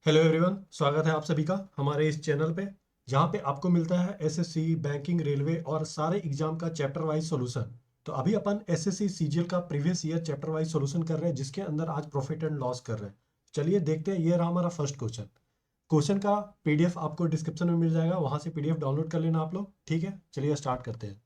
Hello everyone, स्वागत है आप सभी का हमारे इस चैनल पे जहाँ पे आपको मिलता है एसएससी, बैंकिंग, रेलवे और सारे एग्जाम का चैप्टर वाइज सॉल्यूशन। तो अभी अपन एसएससी सीजीएल का previous year chapter wise solution कर रहे हैं, जिसके अंदर आज प्रॉफिट एंड लॉस कर रहे हैं। चलिए देखते हैं। ये रहा हमारा फर्स्ट क्वेश्चन। क्वेश्चन का पीडीएफ आपको डिस्क्रिप्शन में मिल जाएगा, वहाँ से पीडीएफ डाउनलोड कर लेना आप लोग। ठीक है, चलिए स्टार्ट करते हैं।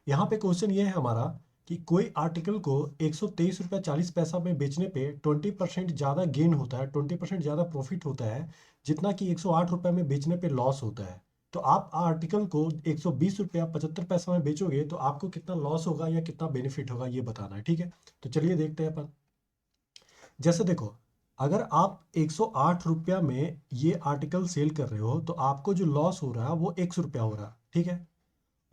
यहाँ पे क्वेश्चन ये है हमारा कि कोई आर्टिकल को 123 रुपया 40 पैसा में बेचने पे 20% ज़्यादा गेन होता है, 20% ज़्यादा प्रॉफिट होता है, जितना कि 108 रुपये में बेचने पे लॉस होता है। तो आप आर्टिकल को 120 रुपया 75 पैसा में बेचोगे तो आपको कितना लॉस होगा या कितना बेनिफिट होगा, ये बताना है। ठीक है, तो चलिए देखते हैं अपन। जैसे देखो, अगर आप 108 रुपया में ये आर्टिकल सेल कर रहे हो तो आपको जो लॉस हो रहा है वो ₹100 हो रहा है। ठीक है,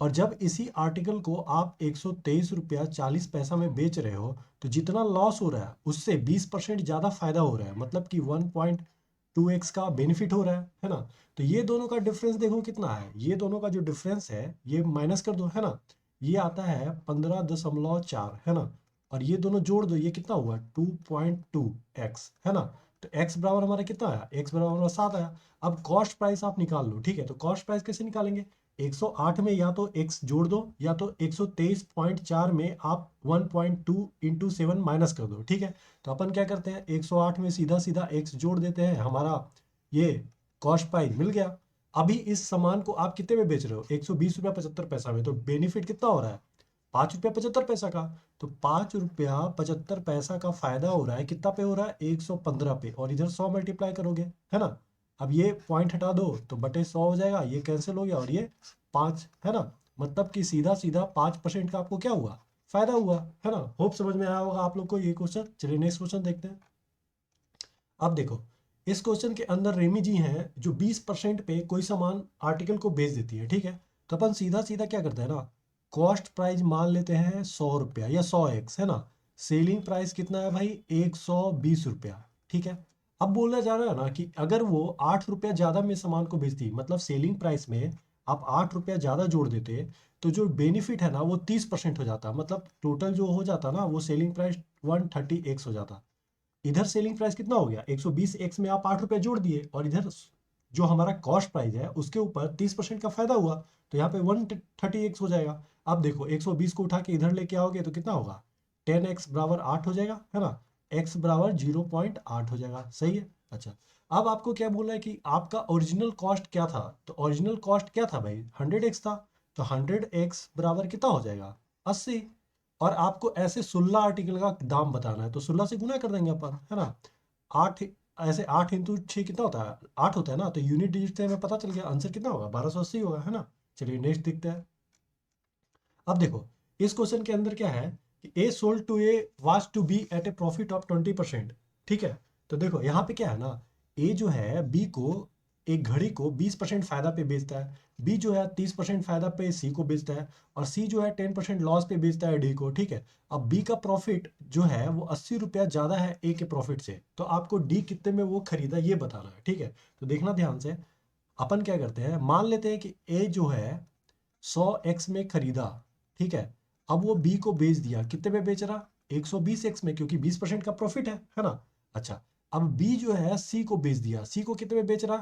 और जब इसी आर्टिकल को आप 123 रुपया 40 पैसा में बेच रहे हो तो जितना लॉस हो रहा है उससे 20% ज़्यादा फायदा हो रहा है, मतलब कि 1.2x का बेनिफिट हो रहा है ना। तो ये दोनों का डिफरेंस देखो कितना है। ये दोनों का जो डिफरेंस है ये माइनस कर दो, है ना। ये आता है 15.4, है ना। और ये दोनों जोड़ दो, ये कितना हुआ 2.2x, है ना। तो x बराबर हमारा कितना आया, x बराबर हमारा 7 आया। अब कॉस्ट प्राइस आप निकाल लो। ठीक है, तो कॉस्ट प्राइस कैसे निकालेंगे। 108 में या तो x जोड़ दो या तो 123.4 में आप 1.2 इंटू 7 माइनस कर दो। ठीक है, तो अपन क्या करते हैं, 108 में सीधा सीधा x जोड़ देते हैं, हमारा ये कॉस्ट प्राइस मिल गया। अभी इस सामान को आप कितने में बेच रहे हो, 120 रुपया 75 पैसा में, तो बेनिफिट कितना हो रहा है, 5 रुपया 75 पैसा का। तो 5 रुपया 75 पैसा का फायदा हो रहा है, कितना पे हो रहा है, 115 पे, और इधर 100 मल्टीप्लाई करोगे, है ना। अब ये पॉइंट हटा दो तो बटे 100 हो जाएगा, ये कैंसिल हो गया, और ये 5, है ना। मतलब कि सीधा सीधा 5% का आपको क्या हुआ, फायदा हुआ, है ना। होप समझ में आया होगा आप लोग को ये क्वेश्चन। चलिए नेक्स्ट क्वेश्चन देखते हैं। अब देखो, इस क्वेश्चन के अंदर रेमी जी हैं जो 20% पे कोई सामान आर्टिकल को बेच देती है। ठीक है, तो अपन सीधा सीधा क्या करते हैं ना, कॉस्ट प्राइस मान लेते हैं 100 रुपया या 100x, है ना। सेलिंग प्राइस कितना है भाई, 120 रुपया। ठीक है, अब बोला जा रहा है ना कि अगर वो 8 रुपया ज़्यादा में सामान को बेचती, मतलब सेलिंग प्राइस में आप 8 रुपया ज़्यादा जोड़ देते, तो जो बेनिफिट है ना वो 30% हो जाता, मतलब टोटल जो हो जाता ना वो सेलिंग प्राइस 130x हो जाता। इधर सेलिंग प्राइस कितना हो गया, 120x में आप 8 रुपये जोड़ दिए, और इधर जो हमारा कॉस्ट प्राइस है उसके ऊपर 30% का फायदा हुआ, तो यहाँ पे 130x हो जाएगा। अब देखो 120 को उठा के इधर लेके आओगे तो कितना होगा, 10x बराबर 8 हो जाएगा, है ना। x बराबर 0.8 हो जाएगा, सही है। अच्छा, अब आपको क्या बोला है कि आपका ओरिजिनल कॉस्ट क्या था, तो ओरिजिनल कॉस्ट क्या था भाई, 100x था। तो 100x बराबर कितना हो जाएगा, 80। और आपको ऐसे 16 आर्टिकल का दाम बताना है, तो 16 से गुना कर देंगे अपन, है ना। 8, ऐसे 8 इंटू 6 कितना होता है, 8 होता है ना। तो यूनिट डिजिट से हमें पता चल गया आंसर कितना होगा, 1280 होगा, है ना। चलिए नेक्स्ट देखते हैं। अब देखो, इस क्वेश्चन के अंदर क्या है कि A sold to A was to be at a profit of 20%। ठीक है, तो देखो यहाँ पे क्या है ना, ए जो है बी को, एक घड़ी को 20% फायदा पे बेचता है, बी जो है 30% फायदा पे सी को बेचता है, और सी जो है 10% लॉस पे बेचता है डी को। ठीक है, अब बी का प्रॉफिट जो है वो 80 रुपया ज़्यादा है ए के प्रॉफिट से, तो आपको डी कितने में वो खरीदा ये बताना है। ठीक है, तो देखना ध्यान से। अपन क्या करते हैं, मान लेते हैं कि ए जो है 100x में खरीदा। ठीक है, अब वो बी को बेच दिया, कितने में बेच रहा, 120x में, क्योंकि 20% का प्रॉफिट है ना। अच्छा, अब बी जो है सी को बेच दिया, सी को कितने में बेच रहा,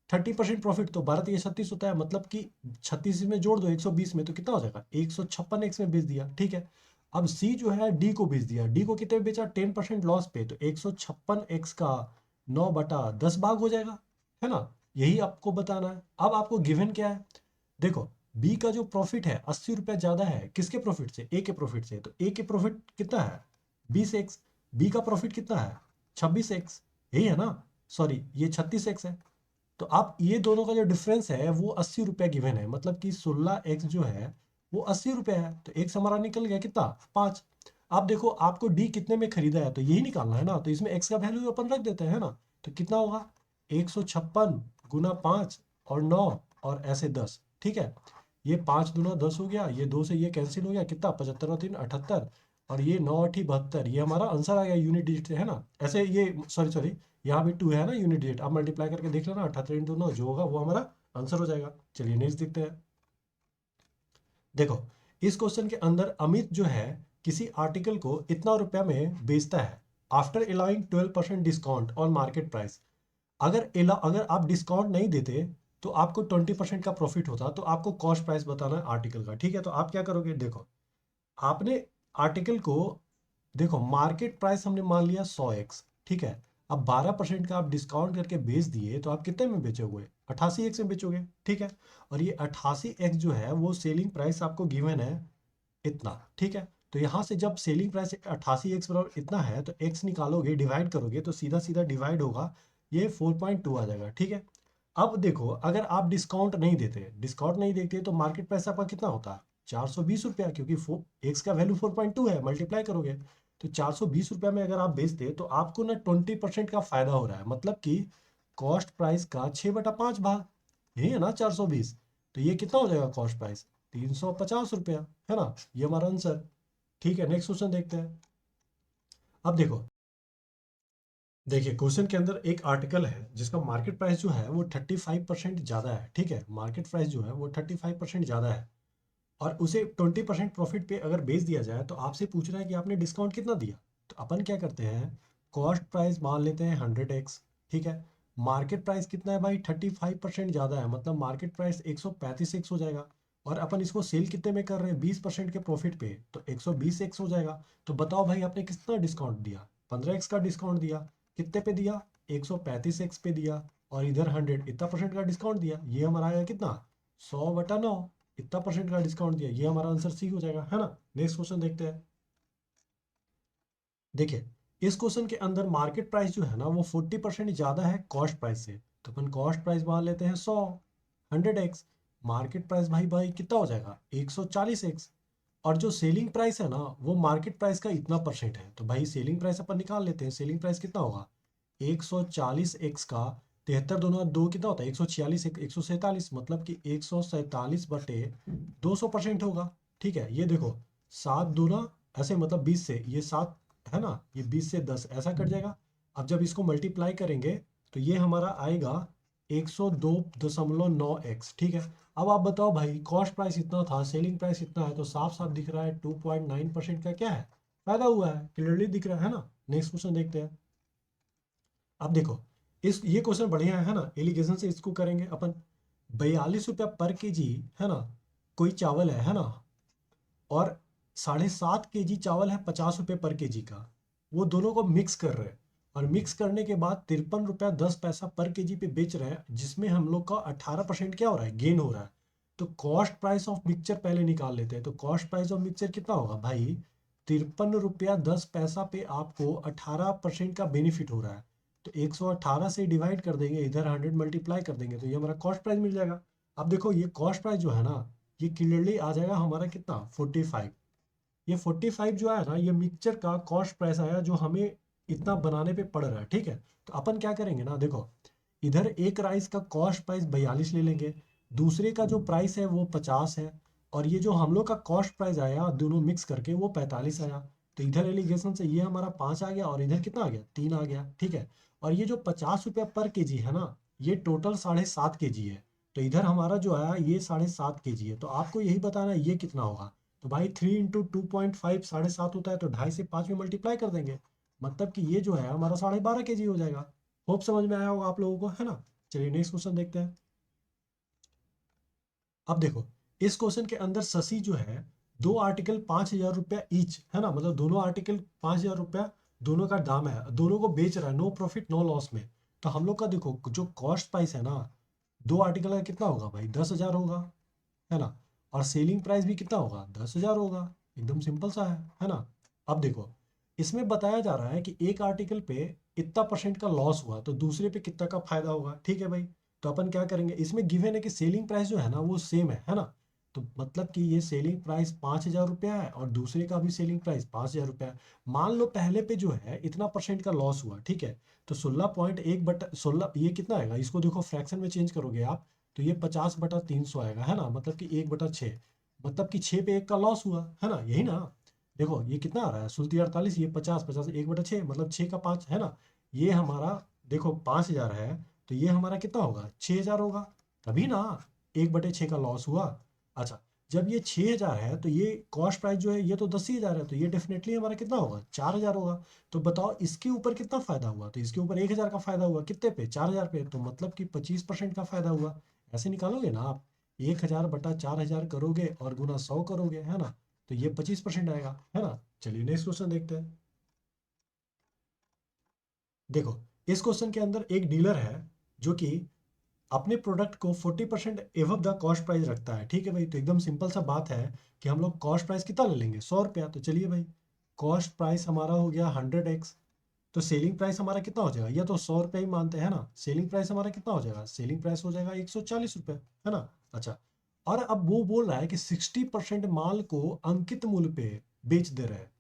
30% प्रॉफिट, तो 12×3 = 36 होता है, मतलब कि 36 में जोड़ दो 120 में तो कितना हो जाएगा, 156x में बेच दिया। ठीक है, अब सी जो है डी को बेच दिया, डी को कितने में बेचा, 10% लॉस पे, तो 156x का 9/10 भाग हो जाएगा, है ना। यही आपको बताना है। अब आपको गिवन क्या है, देखो बी का जो प्रॉफिट है 80 रुपया ज्यादा है, किसके प्रॉफिट से, ए के प्रॉफिट से, तो ए के प्रॉफिट कितना है, 20x। बी का प्रॉफिट कितना है, 26x, यही है ना। सॉरी, ये 36x है। तो आप ये दोनों का जो डिफरेंस है वो 80 रुपया गिवन है, मतलब कि 16x जो है वो 80 रुपया है, तो एक्स हमारा निकल गया कितना, 5। आप देखो आपको डी कितने में खरीदा है, तो यही निकालना है ना, तो इसमें एक्स का वैल्यू अपन रख देते हैं, है ना। तो कितना होगा, 156 × 5 और 9 और ऐसे 10। ठीक है, ये 5×2 = 10 हो गया, ये 2 से ये कैंसिल हो गया, कितना, 75 और 3 78, और ये 9×8 = 72, ये हमारा आंसर आ गया यूनिट डिजिट से, है ना। ऐसे ये सॉरी सॉरी, यहाँ भी 2 है ना यूनिट डिजिट, आप मल्टीप्लाई करके देख लेना, 78 × 9 जो होगा वो हमारा आंसर हो जाएगा। चलिए नेक्स्ट देखते हैं। देखो, इस क्वेश्चन के अंदर अमित जो है किसी आर्टिकल को इतना रुपया में बेचता है after allowing 12% discount on market price. अगर आप डिस्काउंट नहीं देते तो आपको 20% का प्रॉफिट होता, तो आपको कॉस्ट प्राइस बताना है आर्टिकल का, ठीक है। तो आप क्या करोगे, देखो आपने आर्टिकल को, देखो मार्केट प्राइस हमने मान लिया 100x, ठीक है। अब 12% का आप डिस्काउंट करके बेच दिए तो आप कितने में बेचोगे, 88x में बेचोगे, ठीक है। और ये 88x जो है वो सेलिंग प्राइस आपको गिवन है इतना, ठीक है। तो यहाँ से जब सेलिंग प्राइस 88x बराबर इतना है तो x निकालोगे, डिवाइड करोगे तो सीधा सीधा डिवाइड होगा, ये 4.2 आ जाएगा, ठीक है। अब देखो अगर आप डिस्काउंट नहीं देते तो मार्केट प्राइस आपका कितना होता है, 420 रुपया, क्योंकि एक्स का वैल्यू 4.2 है, मल्टीप्लाई करोगे तो 420 रुपया में अगर आप बेचते तो आपको ना 20% का फायदा हो रहा है, मतलब कि कॉस्ट प्राइस का 6/5 भाग, यही है ना 420। तो ये कितना हो जाएगा कॉस्ट प्राइस, 350 रुपया, है ना। ये हमारा आंसर, ठीक है। नेक्स्ट क्वेश्चन देखते हैं। अब देखो, देखिए क्वेश्चन के अंदर एक आर्टिकल है जिसका मार्केट प्राइस जो है वो 35% ज़्यादा है, ठीक है। मार्केट प्राइस जो है वो 35% ज़्यादा है और उसे 20% प्रॉफिट पे अगर बेच दिया जाए तो आपसे पूछ रहा है कि आपने डिस्काउंट कितना दिया। तो अपन क्या करते हैं, कॉस्ट प्राइस मान लेते हैं 100x, ठीक है। मार्केट प्राइस कितना है भाई, 35% ज़्यादा है, मतलब मार्केट प्राइस 135x हो जाएगा। और अपन इसको सेल कितने में कर रहे हैं, 20% के प्रॉफिट पे, तो 120x हो जाएगा। तो बताओ भाई आपने कितना डिस्काउंट दिया, 15x का डिस्काउंट दिया। कितने पे दिया, 135x पे दिया। और इधर 100, इतना परसेंट का डिस्काउंट दिया, ये हमारा आएगा कितना, 100/9, इतना परसेंट का डिस्काउंट दिया, ये हमारा आंसर सी हो जाएगा, है ना। नेक्स्ट क्वेश्चन देखते हैं। देखिए इस क्वेश्चन के अंदर मार्केट प्राइस जो है ना वो 40% ज्यादा है कॉस्ट प्राइस से, तो अपन कॉस्ट प्राइस मान लेते हैं 100, 100x। मार्केट प्राइस भाई भाई कितना हो जाएगा, 140x। और जो सेलिंग प्राइस है ना वो मार्केट प्राइस का इतना परसेंट है, तो भाई सेलिंग प्राइस अपन निकाल लेते हैं। सेलिंग प्राइस कितना होगा, 140x का 73 दोनों दो कितना होता है, 146, 147, मतलब कि 147/200% होगा, ठीक है। ये देखो 7 दूना, ऐसे मतलब 20 से ये 7 है ना, ये 20 से 10 ऐसा कट जाएगा। अब जब इसको मल्टीप्लाई करेंगे तो ये हमारा आएगा 102.9x, ठीक है। अब आप बताओ भाई कॉस्ट प्राइस इतना था, सेलिंग प्राइस इतना है, तो साफ साफ दिख रहा है 2.9% का क्या है, फायदा हुआ है, क्लियरली दिख रहा है ना। नेक्स्ट क्वेश्चन देखते हैं। अब देखो इस ये क्वेश्चन बढ़िया है ना, एलिगेशन से इसको करेंगे अपन। 42 रुपया पर केजी, है ना, कोई चावल है ना, और 7.5 kg चावल है 50 रुपये पर केजी का, वो दोनों को मिक्स कर रहे हैं। और मिक्स करने के बाद 53 रुपया 10 पैसा पर केजी पे बेच रहे हैं, जिसमें हम लोग का 18% क्या हो रहा है, गेन हो रहा है। तो कॉस्ट प्राइस ऑफ मिक्सचर पहले निकाल लेते हैं। तो कॉस्ट प्राइस ऑफ मिक्सचर कितना होगा भाई, 53 रुपया 10 पैसा पे आपको 18% का बेनिफिट हो रहा है। तो 118 से डिवाइड कर देंगे, इधर 100 मल्टीप्लाई कर देंगे, तो ये हमारा कॉस्ट प्राइस मिल जाएगा। अब देखो ये कॉस्ट प्राइस जो है ना, ये क्लियरली आ जाएगा हमारा कितना, 45। ये 45 जो आया ना, ये मिक्सचर का कॉस्ट प्राइस आया जो हमें इतना बनाने पे पड़ रहा है, ठीक है। तो अपन क्या करेंगे ना, देखो इधर एक राइस का कॉस्ट प्राइस 42 ले लेंगे, दूसरे का जो प्राइस है वो 50 है, और ये जो हम लोग का कॉस्ट प्राइस आया दोनों मिक्स करके वो 45 आया। तो इधर एलिगेशन से ये हमारा 5 आ गया और इधर कितना आ गया, 3 आ गया, ठीक है। और ये जो 50 रुपया पर केजी है ना, ये टोटल 7.5 kg है। तो इधर हमारा जो आया ये 7.5 kg है, तो आपको यही बताना है ये कितना होगा। तो भाई 3 × 2.5 7.5 होता है, तो 2.5 से 5 में मल्टीप्लाई कर देंगे, मतलब कि ये जो है हमारा 12.5 kg हो जाएगा। होप समझ में आया होगा आप लोगों को, है ना। चलिए नेक्स्ट क्वेश्चन देखते हैं। अब देखो इस क्वेश्चन के अंदर शशि जो है, दो आर्टिकल 5,000 रुपया ईच, है ना, मतलब दोनों आर्टिकल 5,000 रुपया दोनों का दाम है, दोनों को बेच रहा है, नो प्रॉफिट नो लॉस में। तो हम लोग का देखो जो कॉस्ट प्राइस है ना, दो आर्टिकल का कितना होगा भाई, 10,000 होगा, है ना। और सेलिंग प्राइस भी कितना होगा, 10,000 होगा, एकदम सिंपल सा है ना। अब देखो इसमें बताया जा रहा है कि एक आर्टिकल पे इतना परसेंट का लॉस हुआ तो दूसरे पे कितना का फायदा होगा, ठीक है भाई। तो अपन क्या करेंगे, इसमें गिवन है कि सेलिंग प्राइस जो है ना वो सेम है ना। तो मतलब कि ये सेलिंग प्राइस 5,000 रुपया है और दूसरे का भी सेलिंग प्राइस 5,000 रुपया है। मान लो पहले पे जो है इतना परसेंट का लॉस हुआ, ठीक है। तो 16.1/16 ये कितना आएगा, इसको देखो फ्रैक्शन में चेंज करोगे आप, तो ये 50/300 आएगा, है ना, मतलब कि 1/6, मतलब कि 6 पे 1 का लॉस हुआ, है ना, यही ना। देखो ये कितना आ रहा है, सुलती 48, ये 50, 50 1/6, मतलब 6 का 5, है ना। ये हमारा देखो 5,000 है, तो ये हमारा कितना होगा, 6,000 होगा, तभी ना 1/6 का लॉस हुआ। अच्छा, जब ये 6,000 है तो ये कॉस्ट प्राइस जो है ये तो 10,000 है, तो ये डेफिनेटली हमारा कितना होगा, 4,000 होगा। तो बताओ इसके ऊपर कितना फायदा हुआ, तो इसके ऊपर 1,000 का फायदा हुआ, कितने पे, 4,000 पे, तो मतलब कि 25% का फायदा हुआ। ऐसे निकालोगे ना आप, 1,000 बटा 4,000 करोगे और गुना 100 करोगे, है ना, तो ये 25% आएगा, है ना। चलिए नेक्स्ट क्वेश्चन देखते हैं। देखो इस क्वेश्चन के अंदर एक डीलर है जो कि अपने प्रोडक्ट को 40% एवब द कॉस्ट प्राइस रखता है, ठीक है भाई। तो एकदम सिंपल सा बात है कि हम लोग कॉस्ट प्राइस कितना ले लेंगे, 100 रुपया। तो चलिए भाई, कॉस्ट प्राइस हमारा हो गया 100x, तो सेलिंग प्राइस हमारा कितना हो जाएगा, या तो 100 रुपया ही मानते हैं ना, सेलिंग प्राइस हमारा कितना हो जाएगा, सेलिंग प्राइस हो जाएगा 140 रुपये, है ना। अच्छा, और अब वो बोल रहा है कि 60% माल को अंकित मूल्य पे बेच दे रहे हैं,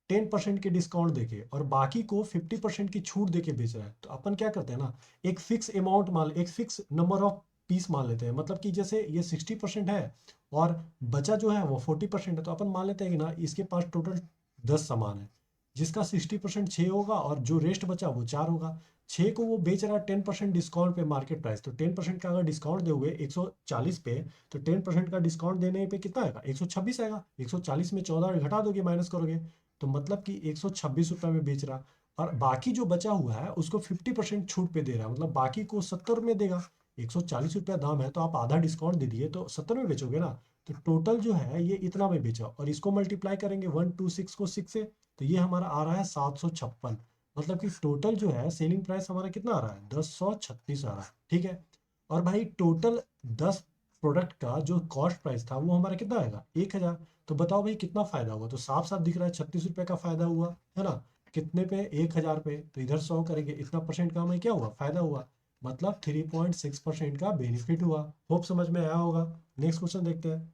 10% के डिस्काउंट देके, और बाकी को 50% की छूट देके बेच रहा है। तो अपन क्या करते हैं ना, एक फिक्स अमाउंट मान, एक फिक्स नंबर ऑफ पीस मान लेते हैं। मतलब कि जैसे ये 60% है और बचा जो है वो 40% है, तो अपन मान लेते हैं कि ना इसके पास टोटल 10 सामान है, जिसका 60% 6 होगा और जो रेस्ट बचा वो 4 होगा। 6 को वो बेच रहा है 10% डिस्काउंट पे मार्केट प्राइस, तो 10% का अगर डिस्काउंट दोगे 140 पे, तो 10% का डिस्काउंट देने पे कितना आएगा, 126 आएगा। 140 में 14 घटा दोगे, माइनस करोगे, तो मतलब कि 126 रुपये में बेच रहा। और बाकी जो बचा हुआ है उसको 50% छूट पे दे रहा है, मतलब बाकी को 70 में देगा। 140 रुपया दाम है तो आप आधा डिस्काउंट दे दिए तो 70 में बेचोगे ना। तो टोटल जो है ये इतना में बेचा, और इसको मल्टीप्लाई करेंगे 126 को 6 से, तो ये हमारा आ रहा है 756। मतलब कि टोटल जो है सेलिंग प्राइस हमारा कितना आ रहा है, 1036 आ रहा है, ठीक है। और भाई टोटल 10 प्रोडक्ट का जो कॉस्ट प्राइस था वो हमारा कितना आएगा, 1,000। तो बताओ भाई कितना फायदा हुआ, तो साफ साफ दिख रहा है 36 रुपये का फायदा हुआ, है ना। कितने पे, 1,000 पे, तो इधर 100 करेंगे, इतना परसेंट का हमें क्या हुआ, फायदा हुआ, मतलब 3.6% का बेनिफिट हुआ। होप समझ में आया होगा। नेक्स्ट क्वेश्चन देखते हैं।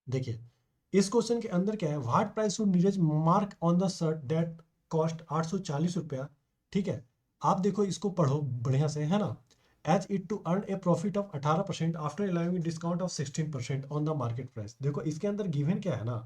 देखिए इस क्वेश्चन के अंदर क्या है, what price should Neeraj mark on the shirt that cost 840 रुपया, ठीक है। आप देखो इसको पढ़ो बढ़िया से, है ना। As it to earn a profit of 18% after allowing discount of 16% on the market price. देखो इसके अंदर गिवन क्या है ना,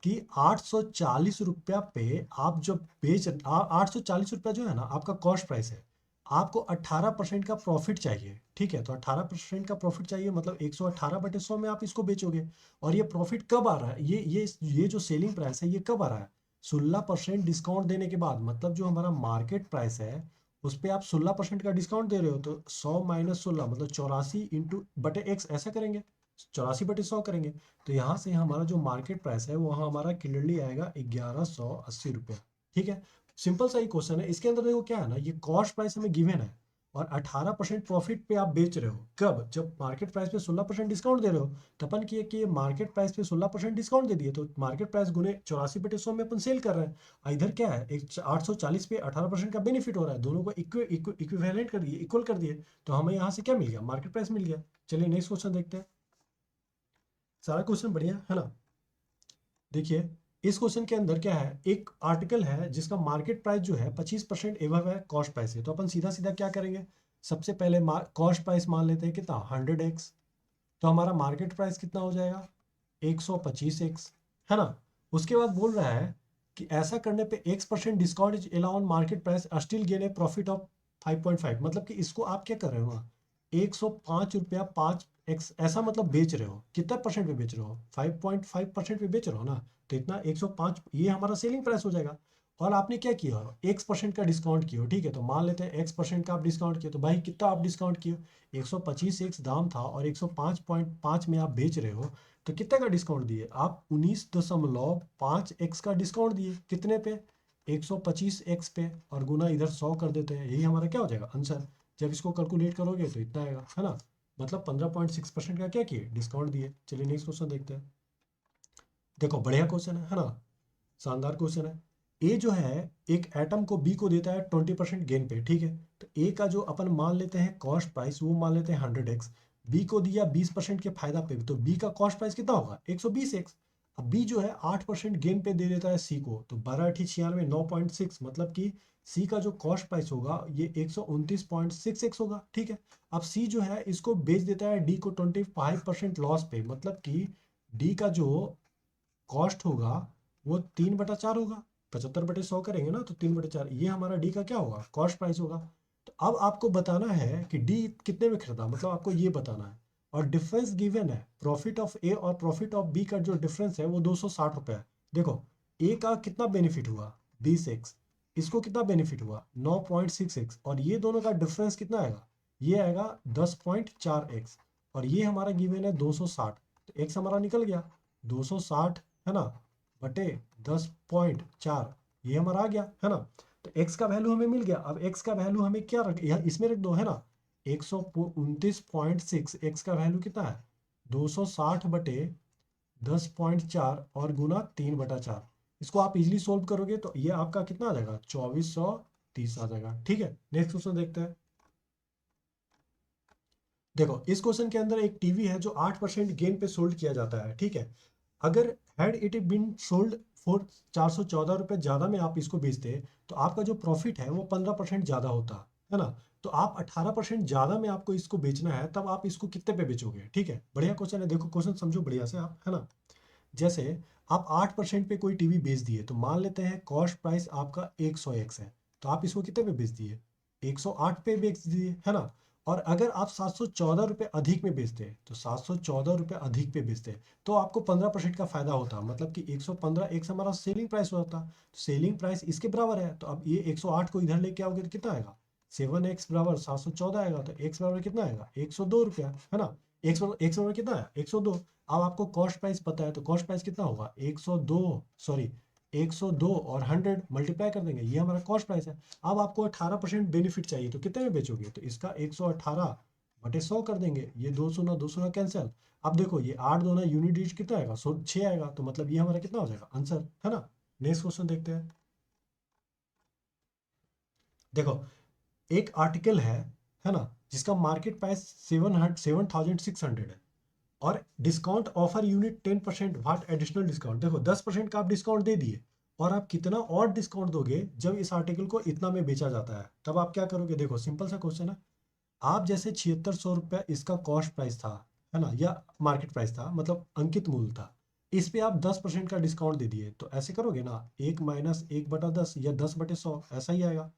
कि 840 रुपया पे आप जब 840 रुपया जो है ना आपका कॉस्ट प्राइस है, आपको 18% का प्रॉफिट चाहिए, ठीक है। तो 18% का प्रॉफिट चाहिए, मतलब 118/100 में आप इसको बेचोगे। और ये प्रॉफिट कब आ रहा है, ये जो सेलिंग प्राइस है ये कब आ रहा है, 16% डिस्काउंट देने के बाद। मतलब जो हमारा मार्केट प्राइस है उस पर आप 16% का डिस्काउंट दे रहे हो, तो 100 - 16 मतलब 84/x ऐसा करेंगे, 84/100 करेंगे। तो यहाँ से हमारा जो मार्केट प्राइस है वो हमारा क्लियरली आएगा 1,180 रुपया, ठीक है। सिंपल सा ही क्वेश्चन है। इसके अंदर देखो क्या है ना, ये कॉस्ट प्राइस हमें गिवन है और 18% प्रॉफिट पे आप बेच रहे हो, कब, जब मार्केट प्राइस पे 16% डिस्काउंट दे रहे हो। तो अपन किए कि मार्केट प्राइस पे 16% डिस्काउंट दे दिए, तो मार्केट प्राइस गुने 84/100 में अपन सेल कर रहे हैं। और इधर क्या है, एक 840 पे 18% का बेनिफिट हो रहा है, दोनों को इक्विवेलेंट कर दिए, इक्वल कर दिए। तो हमें यहाँ से क्या मिल गया, मार्केट प्राइस मिल गया। चलिए नेक्स्ट क्वेश्चन देखते हैं। सारा क्वेश्चन बढ़िया है ना। देखिए इस क्वेश्चन के अंदर क्या है, एक आर्टिकल है जिसका मार्केट प्राइस जो है 25% एवब है कॉस्ट प्राइस से। तो अपन सीधा सीधा क्या करेंगे, सबसे पहले कॉस्ट प्राइस मान लेते हैं कितना, 100x। तो हमारा मार्केट प्राइस कितना हो जाएगा, 125x, है ना। उसके बाद बोल रहा है कि ऐसा करने पे X% discount is allow on market price still gain A profit of 5.5। मतलब कि इसको आप क्या कर रहे हो, 105 रुपया 5x ऐसा मतलब बेच रहे हो, कितना परसेंट पे बेच रहे हो, 5.5% पे बेच रहे हो ना। तो इतना 105 ये हमारा सेलिंग प्राइस हो जाएगा। और आपने क्या किया, X% का डिस्काउंट किया, ठीक है। तो मान लेते हैं X% का आप डिस्काउंट किया, तो भाई कितना आप डिस्काउंट किए, 125x दाम था और 105.5 में आप बेच रहे हो, तो कितने का डिस्काउंट दिए आप, 19.5x का डिस्काउंट दिए, कितने पे, 125x पे, और गुना इधर 100 कर देते हैं, यही हमारा क्या हो जाएगा आंसर। जब इसको कैलकुलेट करोगे तो इतना आएगा, है ना। मतलब 15.6% का क्या किए, डिस्काउंट दिए। चलिए नेक्स्ट क्वेश्चन देखते हैं। देखो बढ़िया क्वेश्चन है ना, शानदार क्वेश्चन है। ए जो है एक एटम को बी को देता है 20% गेन पे, ठीक है। तो ए का जो अपन मान लेते हैं कॉस्ट प्राइस वो मान लेते हैं 100x, बी को दिया 20% के फायदा पे, तो बी का कॉस्ट प्राइस कितना होगा, 120x। अब बी जो है 8% गेन पे दे देता है सी को, तो 12×8 = 9.6, मतलब कि सी का जो कॉस्ट प्राइस होगा ये 129.6x होगा, ठीक है। अब सी जो है इसको बेच देता है डी को 25% लॉस पे, मतलब कि डी का जो कॉस्ट होगा वो 3/4 होगा, 75/100 करेंगे ना तो 3/4, ये हमारा डी का क्या होगा, कॉस्ट प्राइस होगा। तो अब आपको बताना है कि डी कितने में खरीदा, मतलब आपको ये बताना है। और डिफरेंस गिवन है, प्रॉफिट ऑफ ए और प्रॉफिट ऑफ बी का जो डिफरेंस है वो 260 रुपये है। देखो ए का कितना बेनिफिट हुआ 20x, इसको कितना बेनिफिट हुआ 9.6x, और ये दोनों का डिफरेंस कितना आएगा, ये आएगा 10.4x, और ये हमारा गिवन है 260, तो x हमारा निकल गया 260 है ना, बटे 10.4, ये हमारा आ गया है ना। तो x का वैल्यू हमें मिल गया। अब x का वैल्यू हमें क्या रख, यहाँ इसमें रख दो है ना, 129.6, x का वैल्यू कितना है 260 बटे 10.4 और गुना 3/4। इसको आप इजीली सोल्व करोगे तो ये आपका कितना आ जाएगा 2430 आ जाएगा। ठीक है, नेक्स्ट क्वेश्चन देखते हैं। देखो इस क्वेश्चन के अंदर एक टीवी है जो 8% गेन पे सोल्ड किया जाता है। ठीक है, अगर had it been sold for 414 रुपये ज़्यादा में आप इसको बेचते तो आपका जो प्रॉफिट है वो 15% ज़्यादा होता है ना। तो आप 18% ज़्यादा में आपको इसको बेचना है, तब आप इसको कितने पे बेचोगे। ठीक है, बढ़िया क्वेश्चन है, देखो क्वेश्चन समझो बढ़िया से आप, है ना। जैसे आप 8% पे कोई टीवी बेच दिए, तो मान लेते हैं कॉस्ट प्राइस आपका 100x है, तो आप इसको कितने पे बेच दिए 108 पे बेच दिए, है ना। और अगर आप 714 रुपये अधिक में बेचते हैं, तो 714 रुपये अधिक पे बेचते हैं, तो आपको 15% का फायदा होता, मतलब कि 115 एक हमारा सेलिंग प्राइस होता। तो सेलिंग प्राइस इसके बराबर है, तो अब ये 108 को इधर लेके आओगे तो कितना आएगा 7x बराबर 714 आएगा, तो x बराबर कितना आएगा 102 रुपया, है ना। x बराबर कितना है 102। अब आपको कॉस्ट प्राइस पता है, तो कॉस्ट प्राइस कितना होगा 102, सॉरी 102 और 100 मल्टीप्लाई कर देंगे, ये हमारा कॉस्ट प्राइस है। अब आपको 18% बेनिफिट चाहिए, तो कितने में बेचोगे, तो इसका 118 बटे 100 कर देंगे, ये 2 कैंसिल। अब देखो ये 8 2 यूनिट डिजिट कितना आएगा 6 आएगा, तो मतलब ये हमारा कितना हो जाएगा आंसर, है ना। नेक्स्ट क्वेश्चन देखते हैं। देखो एक आर्टिकल है ना, जिसका मार्केट प्राइस 7600 है, और डिस्काउंट ऑफर यूनिट 10% वाट एडिशनल डिस्काउंट। देखो 10% का आप डिस्काउंट दे दिए, और आप कितना और डिस्काउंट दोगे जब इस आर्टिकल को इतना में बेचा जाता है, तब आप क्या करोगे। देखो सिंपल सा क्वेश्चन है, आप जैसे 7600 रुपया इसका कॉस्ट प्राइस था, है ना, या मार्केट प्राइस था, मतलब अंकित मूल्य था, इस पे आप 10% का डिस्काउंट दे दिए, तो ऐसे करोगे ना 1-1/10 या 10/100 ऐसा ही आएगा।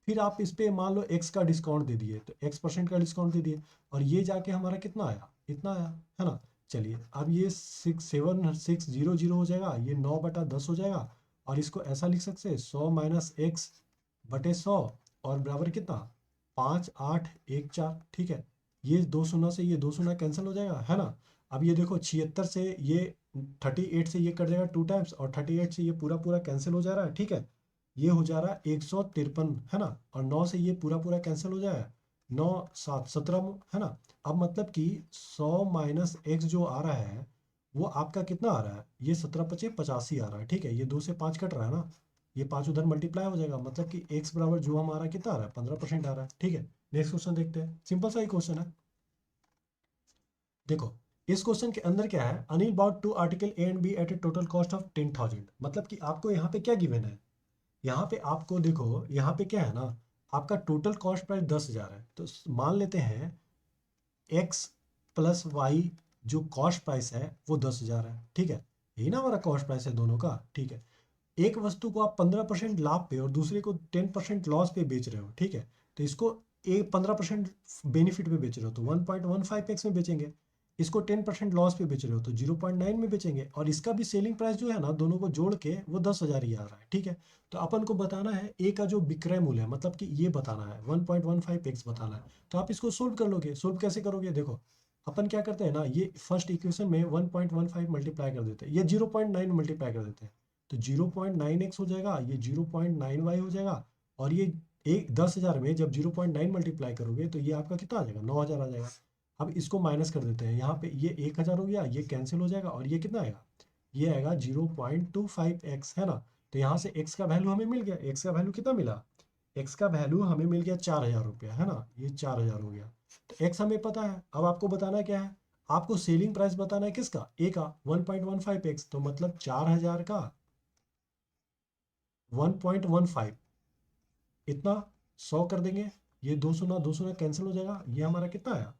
फिर आप इस पे मान लो x का डिस्काउंट दे दिए, तो x% का डिस्काउंट दे दिए, और ये जाके हमारा कितना आया इतना आया, है ना। चलिए अब ये 7600 हो जाएगा, ये 9/10 हो जाएगा, और इसको ऐसा लिख सकते हैं 100-x/100, और बराबर कितना 5814। ठीक है, ये 2 शून्य से ये 2 शून्य कैंसिल हो जाएगा, है ना। अब ये देखो 76 से ये 38 से ये कट जाएगा 2 टाइम्स, और 38 से ये पूरा पूरा कैंसिल हो जा रहा है। ठीक है, ये हो जा रहा है 153, है ना, और 9 से ये पूरा पूरा कैंसिल हो जाएगा, 9 7 17, है ना। अब मतलब कि 100 माइनस एक्स जो आ रहा है वो आपका कितना आ रहा है, ये 17×5 = 85 आ रहा है। ठीक है, ये 2 से 5 कट रहा है ना, ये 5 उधर मल्टीप्लाई हो जाएगा, मतलब कि एक्स बराबर जो हमारा कितना आ रहा है 15% आ रहा है। ठीक है, नेक्स्ट क्वेश्चन देखते हैं, सिंपल सा ही क्वेश्चन है। देखो इस क्वेश्चन के अंदर क्या है, Anil bought two article A and B at a total cost of 10,000, मतलब कि आपको यहाँ पे क्या गिवन है, यहाँ पे आपको देखो यहाँ पे क्या है ना, आपका टोटल कॉस्ट प्राइस 10,000 है, तो मान लेते हैं एक्स प्लस वाई जो कॉस्ट प्राइस है वो 10,000 है। ठीक है, यही ना हमारा कॉस्ट प्राइस है दोनों का। ठीक है, एक वस्तु को आप 15% लाभ पे और दूसरे को 10% लॉस पे बेच रहे हो। ठीक है, तो इसको एक 15% बेनिफिट पे बेच रहे हो तो 1.15x में बेचेंगे, इसको 10% लॉस पे बेच रहे हो तो 0.9 में बेचेंगे, और इसका भी सेलिंग प्राइस जो है ना दोनों को जोड़ के वो 10,000 ही आ रहा है। ठीक है, तो अपन को बताना है ए का जो विक्रय मूल्य है, मतलब कि ये बताना है 1.15x बताना है। तो आप इसको सोल्व कर लोगे, सोल्व कैसे करोगे, देखो अपन क्या करते हैं ना, ये फर्स्ट इक्वेशन में 1.15 मल्टीप्लाई कर देते हैं, ये 0.9 मल्टीप्लाई कर देते हैं, तो 0.9x हो जाएगा, ये 0.9y हो जाएगा, और ये एक 10,000 में जब 0.9 मल्टीप्लाई करोगे तो ये आपका कितना आ जाएगा 9,000 आ जाएगा। अब इसको माइनस कर देते हैं, यहाँ पे ये 1,000 हो गया, ये कैंसिल हो जाएगा, और ये कितना आएगा, ये आएगा 0.25x, है ना। तो यहाँ से x का वैल्यू हमें मिल गया, x का वैल्यू कितना मिला, x का वैल्यू हमें मिल गया 4,000 रुपया, है ना, ये 4,000 हो गया। तो x हमें पता है, अब आपको बताना क्या है, आपको सेलिंग प्राइस बताना है किसका, a का 1.15x, तो मतलब 4,000 का 1.15 इतना 100 कर देंगे, ये 2 शून्य कैंसिल हो जाएगा, ये हमारा कितना आया,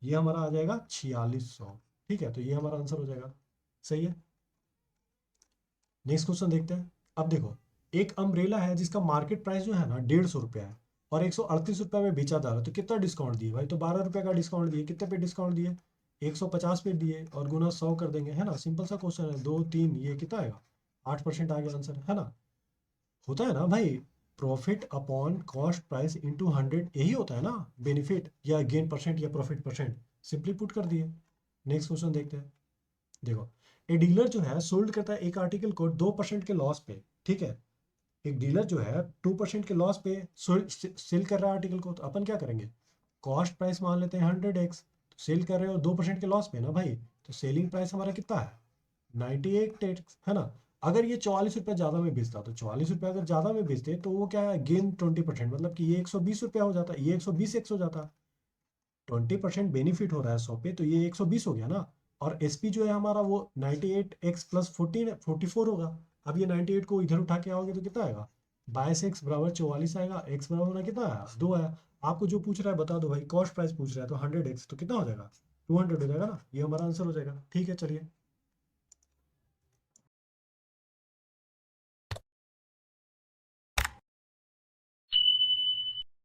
ये हमारा आ जाएगा 4600। ठीक है, तो ये हमारा आंसर हो जाएगा, सही है। नेक्स्ट क्वेश्चन देखते हैं। अब देखो एक अम्ब्रेला है जिसका मार्केट प्राइस जो है ना 150 रुपया है, और 138 रुपये में बेचा जा रहा है, तो कितना डिस्काउंट दिए भाई, तो 12 रुपये का डिस्काउंट दिए, कितने पे डिस्काउंट दिए 150 पे दिए और गुना 100 कर देंगे, है ना। सिंपल सा क्वेश्चन है, 2 3 ये कितना आएगा, 8% आ गया आंसर, है ना। होता है ना भाई, profit upon cost price into 100, यही होता है ना बेनिफिट या गेन परसेंट या प्रॉफिट परसेंट। सिंपली पुट कर दिए। नेक्स्ट क्वेश्चन देखते हैं। देखो, ए डीलर जो है सोल्ड करता है एक आर्टिकल को 2% के लॉस पे, ठीक है। एक डीलर जो है 2% के लॉस पे सेल कर रहा है आर्टिकल को, तो अपन क्या करेंगे, कॉस्ट प्राइस मान लेते हैं 100x, तो सेल कर रहे हो 2% के लॉस पे ना भाई, तो सेलिंग प्राइस हमारा कितना है, 98x, है ना। अगर ये 44 रुपये ज़्यादा में बेचता, तो 44 रुपये अगर ज़्यादा में बेचते तो वो क्या है, गेन 20%, मतलब कि ये 120 रुपया हो जाता, ये 120x हो जाता। 20% बेनिफिट हो रहा है 100 पे, तो ये 120 हो गया ना। और एसपी जो है हमारा वो 98x प्लस 14 44 होगा। अब ये 98 को इधर उठा के आओगे तो कितना आएगा, 22x बराबर 44 आएगा। x बराबर होना कितना आया, 2 आया। आपको जो पूछ रहा है बता दो भाई, कॉस्ट प्राइस पूछ रहा है तो 100x तो कितना हो जाएगा, 200 हो जाएगा ना। ये हमारा आंसर हो जाएगा। ठीक है, चलिए